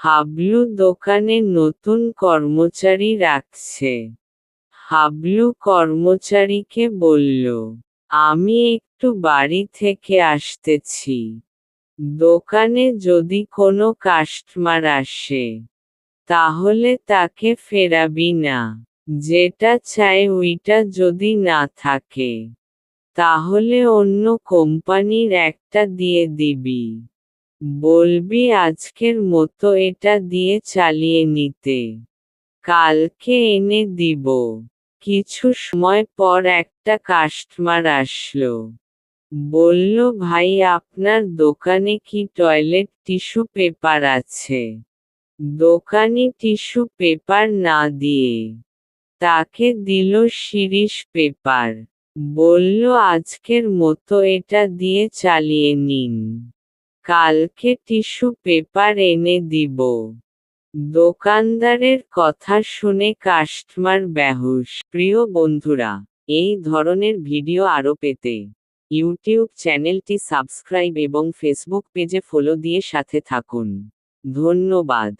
হাবলু দোকানে নতুন কর্মচারী রাখছে। হাবলু কর্মচারীকে বলল, আমি একটু বাড়ি থেকে আসতেছি। দোকানে যদি কোনো কাস্টমার আসে, তাহলে তাকে ফেরাবি না। যেটা চাই ওইটা যদি না থাকে, তাহলে অন্য কোম্পানির একটা দিয়ে দিবি। বলবি আজকের মতো এটা দিয়ে চালিয়ে নিতে, কালকে এনে দিব। কিছু সময় পর একটা কাস্টমার আসলো। বলল, ভাই আপনার দোকানে কি টয়লেট টিস্যু পেপার আছে? দোকানি টিস্যু পেপার না দিয়ে তাকে দিল শিরিষ পেপার। বলল, আজকের মতো এটা দিয়ে চালিয়ে নিন, কালকে টিস্যু পেপার এনে দিব। দোকানদারের কথা শুনে কাস্টমার বেহুশ। প্রিয় বন্ধুরা, এই ধরনের ভিডিও আরও পেতে ইউটিউব চ্যানেলটি সাবস্ক্রাইব এবং ফেসবুক পেজে ফলো দিয়ে সাথে থাকুন। ধন্যবাদ।